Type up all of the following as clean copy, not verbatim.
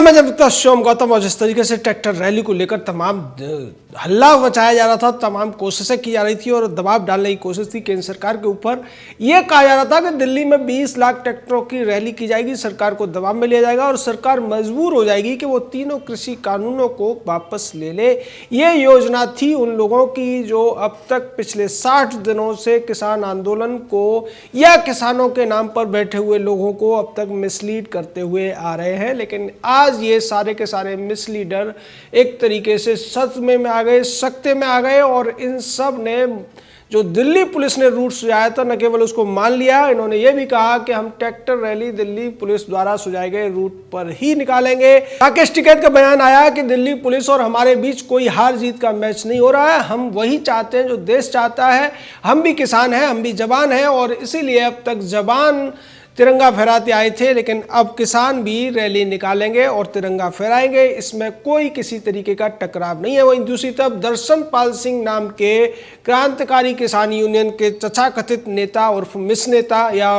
नमस्कार, मैं जब शिवम गौतम। और जिस तरीके से ट्रैक्टर रैली को लेकर तमाम हल्ला मचाया जा रहा था, तमाम कोशिशें की जा रही थी और दबाव डालने की कोशिश थी केंद्र सरकार के ऊपर। यह कहा जा रहा था कि दिल्ली में 20 लाख ट्रैक्टरों की रैली की जाएगी, सरकार को दबाव में लिया जाएगा और सरकार मजबूर हो जाएगी कि वो तीनों कृषि कानूनों को वापस ले ले। ये योजना थी उन लोगों की जो अब तक पिछले 60 दिनों से किसान आंदोलन को या किसानों के नाम पर बैठे हुए लोगों को अब तक मिसलीड करते हुए आ रहे हैं। लेकिन आज ये सारे के सारे मिसलीडर एक तरीके से सच में आ गए, सत्य में आ गए और इन सब ने जो दिल्ली पुलिस ने रूट सुझाया था न केवल उसको मान लिया, इन्होंने ये भी कहा कि हम ट्रैक्टर रैली दिल्ली पुलिस द्वारा सुझाए गए रूट पर ही निकालेंगे। राकेश टिकैत का बयान आया कि दिल्ली पुलिस और हमारे बीच कोई हार जीत का मैच नहीं हो रहा है, हम वही चाहते हैं जो देश चाहता है। हम भी किसान हैं, हम भी जवान हैं और इसीलिए अब तक जवान तिरंगा फहराते आए थे, लेकिन अब किसान भी रैली निकालेंगे और तिरंगा फहराएंगे। इसमें कोई किसी तरीके का टकराव नहीं है। वहीं दूसरी तरफ दर्शन पाल सिंह नाम के क्रांतिकारी किसान यूनियन के तथाकथित नेता उर्फ मिस नेता या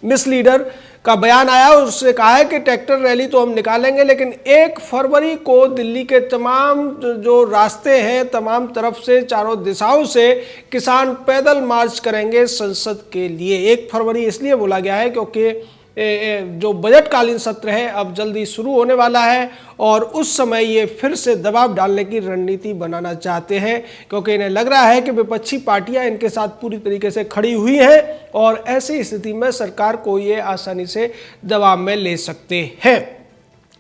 मिस लीडर का बयान आया। उसने कहा है कि ट्रैक्टर रैली तो हम निकालेंगे, लेकिन 1 फरवरी को दिल्ली के तमाम जो रास्ते हैं, तमाम तरफ से चारों दिशाओं से किसान पैदल मार्च करेंगे संसद के लिए। 1 फरवरी इसलिए बोला गया है क्योंकि जो बजटकालीन सत्र है अब जल्दी शुरू होने वाला है और उस समय ये फिर से दबाव डालने की रणनीति बनाना चाहते हैं, क्योंकि इन्हें लग रहा है कि विपक्षी पार्टियां इनके साथ पूरी तरीके से खड़ी हुई हैं और ऐसी स्थिति में सरकार को ये आसानी से दबाव में ले सकते हैं।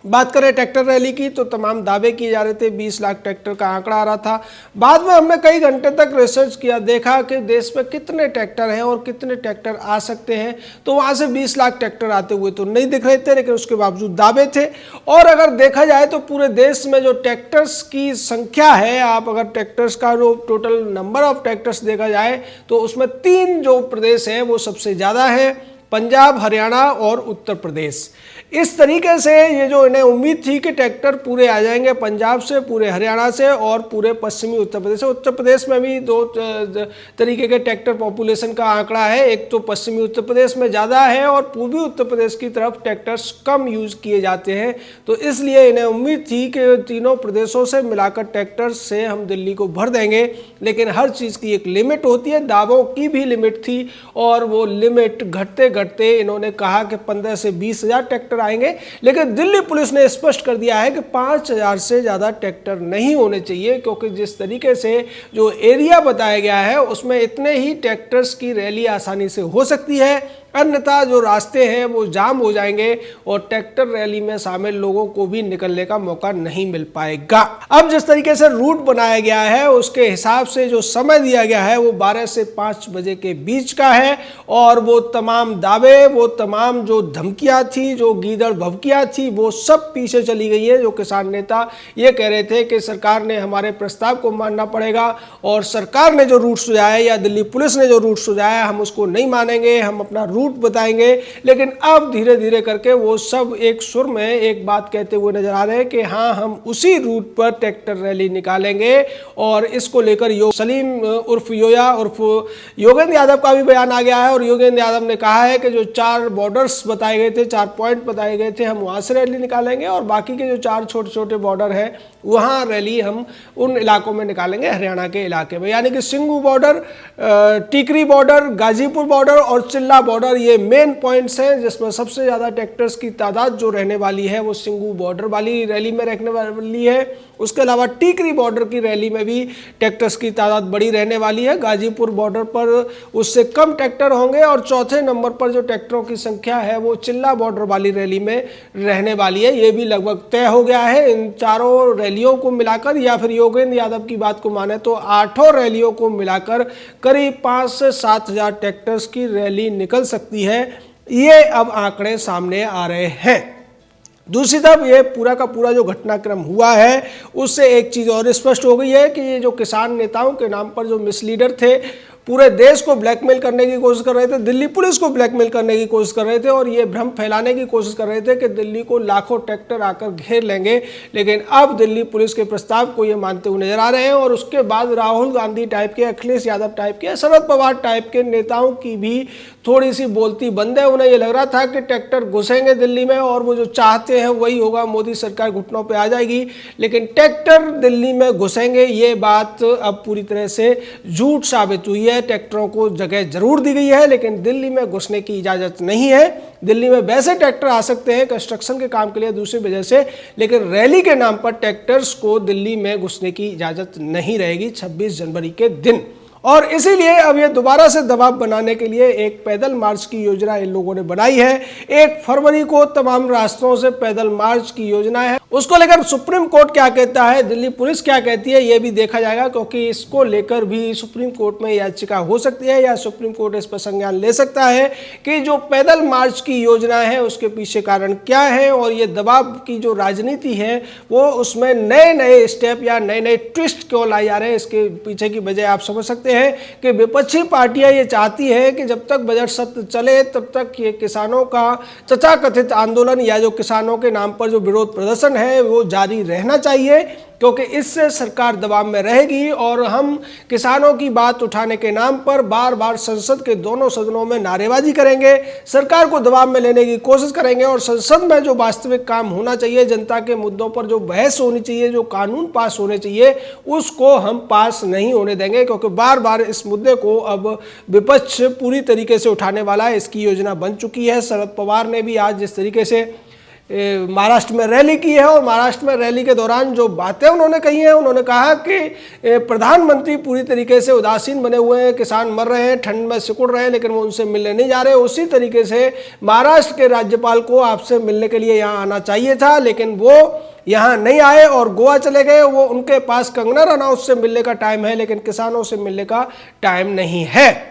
बात करें ट्रैक्टर रैली की तो तमाम दावे किए जा रहे थे, 20 लाख ट्रैक्टर का आंकड़ा आ रहा था। बाद में हमने कई घंटे तक रिसर्च किया, देखा कि देश में कितने ट्रैक्टर हैं और कितने ट्रैक्टर आ सकते हैं, तो वहाँ से 20 लाख ट्रैक्टर आते हुए तो नहीं दिख रहे थे, लेकिन उसके बावजूद दावे थे। और अगर देखा जाए तो पूरे देश में जो ट्रैक्टर्स की संख्या है, आप अगर ट्रैक्टर्स का जो टोटल नंबर ऑफ ट्रैक्टर्स देखा जाए तो उसमें 3 जो प्रदेश हैं वो सबसे ज़्यादा है, पंजाब, हरियाणा और उत्तर प्रदेश। इस तरीके से ये जो इन्हें उम्मीद थी कि ट्रैक्टर पूरे आ जाएंगे पंजाब से, पूरे हरियाणा से और पूरे पश्चिमी उत्तर प्रदेश से। उत्तर प्रदेश में भी 2 तरीके के ट्रैक्टर पॉपुलेशन का आंकड़ा है, एक तो पश्चिमी उत्तर प्रदेश में ज़्यादा है और पूर्वी उत्तर प्रदेश की तरफ ट्रैक्टर्स कम यूज किए जाते हैं। तो इसलिए इन्हें उम्मीद थी कि तीनों प्रदेशों से मिलाकर ट्रैक्टर्स से हम दिल्ली को भर देंगे। लेकिन हर चीज़ की एक लिमिट होती है, दावों की भी लिमिट थी और वो लिमिट घटते घटते इन्होंने कहा कि 15 से 20 हज़ार ट्रैक्टर आएंगे। लेकिन दिल्ली पुलिस ने स्पष्ट कर दिया है कि 5000 से ज़्यादा ट्रैक्टर नहीं होने चाहिए, क्योंकि जिस तरीके से जो एरिया बताया गया है उसमें इतने ही ट्रैक्टर्स की रैली आसानी से हो सकती है, अन्यथा जो रास्ते हैं वो जाम हो जाएंगे और ट्रैक्टर रैली में शामिल लोगों को भी निकलने का मौका नहीं मिल पाएगा। अब जिस तरीके से रूट बनाया गया है उसके हिसाब से जो समय दिया गया है वो 12 से 5 बजे के बीच का है और वो तमाम दावे, वो तमाम जो धमकियां थी, जो गीदड़ भभकियां थी, वो सब पीछे चली गई है। जो किसान नेता ये कह रहे थे कि सरकार ने हमारे प्रस्ताव को मानना पड़ेगा और सरकार ने जो रूट सुझाया या दिल्ली पुलिस ने जो रूट सुझाया हम उसको नहीं मानेंगे, हम अपना रूट बताएंगे। लेकिन अब धीरे धीरे करके वो सब एक सुर में एक बात कहते हुए नजर आ रहे हैं कि हाँ, हम उसी रूट पर ट्रैक्टर रैली निकालेंगे। और इसको लेकर सलीम उर्फ योया उर्फ योगेंद्र यादव का भी बयान आ गया है और योगेंद्र यादव ने कहा है कि जो 4 बॉर्डर्स बताए गए थे, 4 पॉइंट बताए गए थे, हम वहां से रैली निकालेंगे और बाकी के जो 4 छोटे छोटे बॉर्डर है वहां रैली हम उन इलाकों में निकालेंगे, हरियाणा के इलाके में। यानी कि सिंगू बॉर्डर, टिकरी बॉर्डर, गाजीपुर बॉर्डर और चिल्ला बॉर्डर, ये मेन पॉइंट्स हैं जिसमें सबसे ज़्यादा ट्रैक्टर्स की तादाद जो रहने वाली है वो सिंगू बॉर्डर वाली रैली में रहने वाली है। उसके अलावा टिकरी बॉर्डर की रैली में भी ट्रैक्टर्स की तादाद बड़ी रहने वाली है। गाजीपुर बॉर्डर पर उससे कम ट्रैक्टर होंगे और चौथे नंबर पर जो ट्रैक्टरों की संख्या है वो चिल्ला बॉर्डर वाली रैली में रहने वाली है। ये भी लगभग तय हो गया है। इन चारों रैलियों को मिलाकर या फिर योगेंद्र यादव की बात को माने तो 8 रैलियों को मिलाकर करीब 5 से 7 हज़ार ट्रैक्टर्स की रैली निकल सकती है। ये अब आंकड़े सामने आ रहे हैं। दूसरी तरफ ये पूरा का पूरा जो घटनाक्रम हुआ है उससे एक चीज़ और स्पष्ट हो गई है कि ये जो किसान नेताओं के नाम पर जो मिसलीडर थे पूरे देश को ब्लैकमेल करने की कोशिश कर रहे थे, दिल्ली पुलिस को ब्लैकमेल करने की कोशिश कर रहे थे और ये भ्रम फैलाने की कोशिश कर रहे थे कि दिल्ली को लाखों ट्रैक्टर आकर घेर लेंगे। लेकिन अब दिल्ली पुलिस के प्रस्ताव को ये मानते हुए नजर आ रहे हैं और उसके बाद राहुल गांधी टाइप के, अखिलेश यादव टाइप के, शरद पवार टाइप के नेताओं की भी थोड़ी सी बोलती बंद है। उन्हें ये लग रहा था कि ट्रैक्टर घुसेंगे दिल्ली में और वो जो चाहते हैं वही होगा, मोदी सरकार घुटनों पे आ जाएगी। लेकिन ट्रैक्टर दिल्ली में घुसेंगे ये बात अब पूरी तरह से झूठ साबित हुई है। ट्रैक्टरों को जगह जरूर दी गई है लेकिन दिल्ली में घुसने की इजाजत नहीं है। दिल्ली में वैसे ट्रैक्टर आ सकते हैं कंस्ट्रक्शन के काम के लिए दूसरी वजह से, लेकिन रैली के नाम पर ट्रैक्टर्स को दिल्ली में घुसने की इजाजत नहीं रहेगी 26 जनवरी के दिन। और इसीलिए अब ये दोबारा से दबाव बनाने के लिए एक पैदल मार्च की योजना इन लोगों ने बनाई है। 1 फरवरी को तमाम रास्तों से पैदल मार्च की योजना है। उसको लेकर सुप्रीम कोर्ट क्या कहता है, दिल्ली पुलिस क्या कहती है, ये भी देखा जाएगा क्योंकि इसको लेकर भी सुप्रीम कोर्ट में याचिका हो सकती है या सुप्रीम कोर्ट इस पर संज्ञान ले सकता है कि जो पैदल मार्च की योजना है उसके पीछे कारण क्या है और ये दबाव की जो राजनीति है वो उसमें नए नए स्टेप या नए नए ट्विस्ट क्यों लाए जा रहे हैं। इसके पीछे की वजह आप समझ सकते हैं कि विपक्षी पार्टियां ये चाहती है कि जब तक बजट सत्र चले तब तक ये किसानों का तथाकथित आंदोलन या जो किसानों के नाम पर जो विरोध प्रदर्शन है वो जारी रहना चाहिए, क्योंकि इससे सरकार दबाव में रहेगी और हम किसानों की बात उठाने के नाम पर बार बार संसद के दोनों सदनों में नारेबाजी करेंगे, सरकार को दबाव में लेने की कोशिश करेंगे और संसद में जो वास्तविक काम होना चाहिए, जनता के मुद्दों पर जो बहस होनी चाहिए, जो कानून पास होने चाहिए, उसको हम पास नहीं होने देंगे। क्योंकि बार बार इस मुद्दे को अब विपक्ष पूरी तरीके से उठाने वाला है, इसकी योजना बन चुकी है। शरद पवार ने भी आज जिस तरीके से महाराष्ट्र में रैली की है और महाराष्ट्र में रैली के दौरान जो बातें उन्होंने कही हैं, उन्होंने कहा कि प्रधानमंत्री पूरी तरीके से उदासीन बने हुए हैं, किसान मर रहे हैं, ठंड में सिकुड़ रहे हैं लेकिन वो उनसे मिलने नहीं जा रहे। उसी तरीके से महाराष्ट्र के राज्यपाल को आपसे मिलने के लिए यहाँ आना चाहिए था लेकिन वो यहाँ नहीं आए और गोवा चले गए। वो उनके पास कंगना रनौत से मिलने का टाइम है लेकिन किसानों से मिलने का टाइम नहीं है।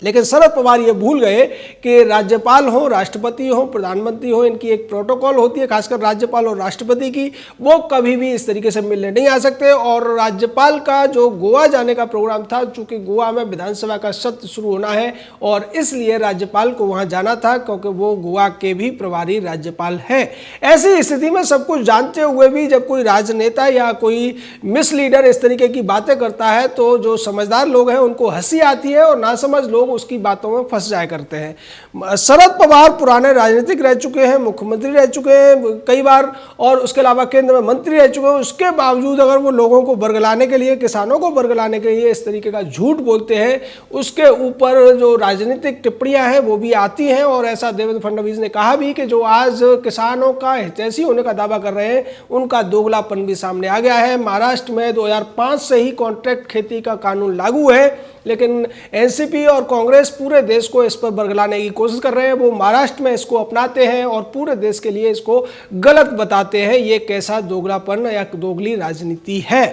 लेकिन शरद पवार ये भूल गए कि राज्यपाल हो, राष्ट्रपति हो, प्रधानमंत्री हो, इनकी एक प्रोटोकॉल होती है, खासकर राज्यपाल और राष्ट्रपति की, वो कभी भी इस तरीके से मिलने नहीं आ सकते। और राज्यपाल का जो गोवा जाने का प्रोग्राम था, चूंकि गोवा में विधानसभा का सत्र शुरू होना है और इसलिए राज्यपाल को वहां जाना था क्योंकि वो गोवा के भी प्रभारी राज्यपाल हैं। ऐसी स्थिति में सब कुछ जानते हुए भी जब कोई राजनेता या कोई मिसलीडर इस तरीके की बातें करता है तो जो समझदार लोग हैं उनको हंसी आती है और नासमझ लोग उसकी बातों में फंस जाया करते हैं। शरद पवार पुराने राजनीतिक रह चुके हैं, मुख्यमंत्री रह चुके हैं कई बार और उसके अलावा केंद्र में मंत्री रह चुके हैं। उसके बावजूद अगर वो लोगों को बरगलाने के लिए, किसानों को बरगलाने के लिए इस तरीके का झूठ बोलते हैं, उसके ऊपर जो राजनीतिक टिप्पणियां हैं वो भी आती हैं। और ऐसा देवेंद्र फडणवीस ने कहा भी कि जो आज किसानों का हितैषी होने का दावा कर रहे हैं उनका दोगलापन भी सामने आ गया है। महाराष्ट्र में 2005 से ही कॉन्ट्रैक्ट खेती का कानून लागू है लेकिन एनसीपी और कांग्रेस पूरे देश को इस पर बरगलाने की कोशिश कर रहे हैं। वो महाराष्ट्र में इसको अपनाते हैं और पूरे देश के लिए इसको गलत बताते हैं। ये कैसा दोगलापन या दोगली राजनीति है।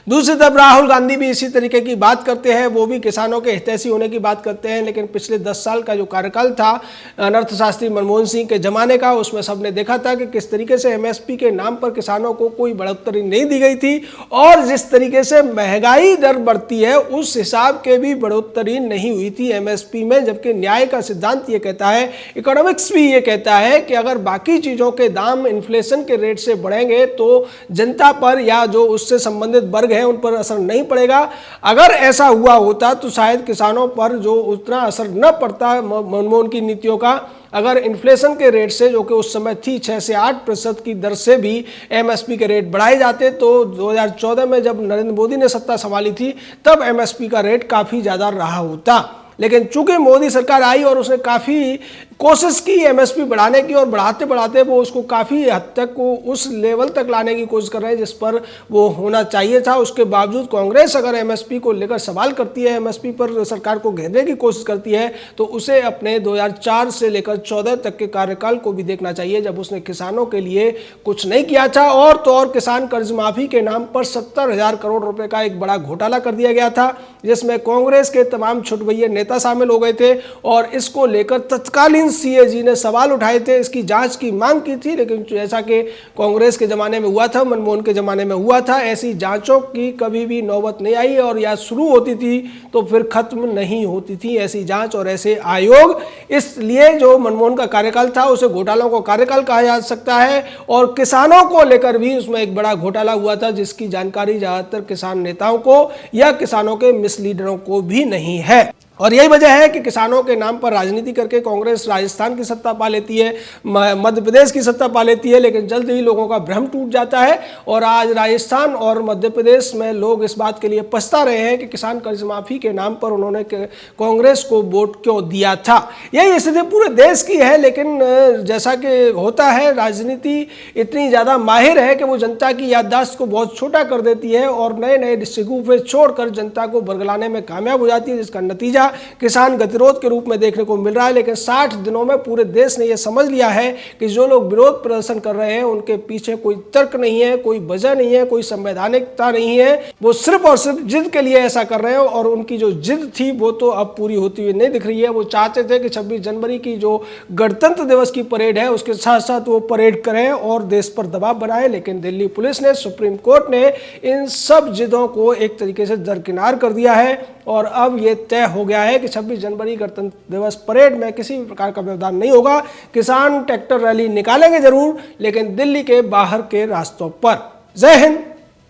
दूसरी तरफ राहुल गांधी भी इसी तरीके की बात करते हैं, वो भी किसानों के हितैषी होने की बात करते हैं। लेकिन पिछले 10 साल का जो कार्यकाल था अर्थशास्त्री मनमोहन सिंह के जमाने का, उसमें सबने देखा था कि किस तरीके से एमएसपी के नाम पर किसानों को कोई बढ़ोतरी नहीं दी गई थी और जिस तरीके से महंगाई दर बढ़ती है उस हिसाब के भी बढ़ोतरी नहीं हुई थी एमएसपी में। जबकि न्याय का सिद्धांत ये कहता है, इकोनॉमिक्स भी ये कहता है कि अगर बाकी चीजों के दाम इन्फ्लेशन के रेट से बढ़ेंगे तो जनता पर या जो उससे संबंधित वर्ग है उन पर असर नहीं पड़ेगा। अगर ऐसा हुआ होता तो शायद किसानों पर जो उतना असर न पड़ता मनमोहन की नीतियों का। अगर इन्फ्लेशन के रेट से, जो कि उस समय थी 6 से 8% की दर से भी एमएसपी के रेट बढ़ाए जाते तो 2014 में जब नरेंद्र मोदी ने सत्ता संभाली थी तब एमएसपी का रेट काफ़ी ज़्यादा रहा होता। लेकिन चूंकि मोदी सरकार आई और उसने काफ़ी कोशिश की एमएसपी बढ़ाने की और बढ़ाते बढ़ाते वो उसको काफ़ी हद तक वो उस लेवल तक लाने की कोशिश कर रहे हैं जिस पर वो होना चाहिए था। उसके बावजूद कांग्रेस अगर एमएसपी को लेकर सवाल करती है, एमएसपी पर सरकार को घेरने की कोशिश करती है तो उसे अपने 2004 से लेकर 14 तक के कार्यकाल को भी देखना चाहिए जब उसने किसानों के लिए कुछ नहीं किया था। और तो और किसान कर्ज माफी के नाम पर 70,000 करोड़ रुपए का एक बड़ा घोटाला कर दिया गया था जिसमें कांग्रेस के तमाम छुटभैये नेता शामिल हो गए थे और इसको लेकर तत्कालीन सीएजी ने सवाल उठाए थे, इसकी जांच की मांग की थी, लेकिन जैसा कि कांग्रेस के ज़माने में हुआ था, मनमोहन के ज़माने में हुआ था, ऐसी जांचों की कभी भी नौबत नहीं आई और या शुरू होती थी तो फिर खत्म नहीं होती थी ऐसी जांच और ऐसे आयोग। इसलिए जो मनमोहन का कार्यकाल था उसे घोटालों का कार्यकाल कहा जा सकता है और किसानों को लेकर भी उसमें एक बड़ा घोटाला हुआ था जिसकी जानकारी ज़्यादातर किसान नेताओं को या किसानों के मिसलीडरों को भी नहीं है। और यही वजह है कि किसानों के नाम पर राजनीति करके कांग्रेस राजस्थान की सत्ता पा लेती है, मध्य प्रदेश की सत्ता पा लेती है, लेकिन जल्द ही लोगों का भ्रम टूट जाता है और आज राजस्थान और मध्य प्रदेश में लोग इस बात के लिए पछता रहे हैं कि किसान कर्ज माफी के नाम पर उन्होंने कांग्रेस को वोट क्यों दिया था। यही स्थिति पूरे देश की है, लेकिन जैसा कि होता है राजनीति इतनी ज़्यादा माहिर है कि वो जनता की याददाश्त को बहुत छोटा कर देती है और नए नए डिस्ट्रिक्ट छोड़कर जनता को बरगलाने में कामयाब हो जाती है, जिसका नतीजा किसान गतिरोध के रूप में देखने को मिल रहा है। लेकिन 60 दिनों में पूरे देश ने यह समझ लिया है कि जो लोग विरोध प्रदर्शन कर रहे हैं उनके पीछे कोई तर्क नहीं है, कोई वजह नहीं है, कोई संवैधानिकता नहीं है, वो सिर्फ और सिर्फ जिद के लिए ऐसा कर रहे हैं और उनकी जो जिद थी वो तो अब पूरी होती हुई नहीं दिख रही है। वो चाहते थे कि 26 जनवरी की जो गणतंत्र दिवस की परेड है उसके साथ साथ वो परेड करें और देश पर दबाव बनाए, लेकिन दिल्ली पुलिस ने, सुप्रीम कोर्ट ने इन सब जिदों को एक तरीके से दरकिनार कर दिया है और अब ये तय हो गया है कि 26 जनवरी गणतंत्र दिवस परेड में किसी भी प्रकार का व्यवधान नहीं होगा। किसान ट्रैक्टर रैली निकालेंगे जरूर, लेकिन दिल्ली के बाहर के रास्तों पर। जय हिंद,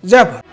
जय भारत।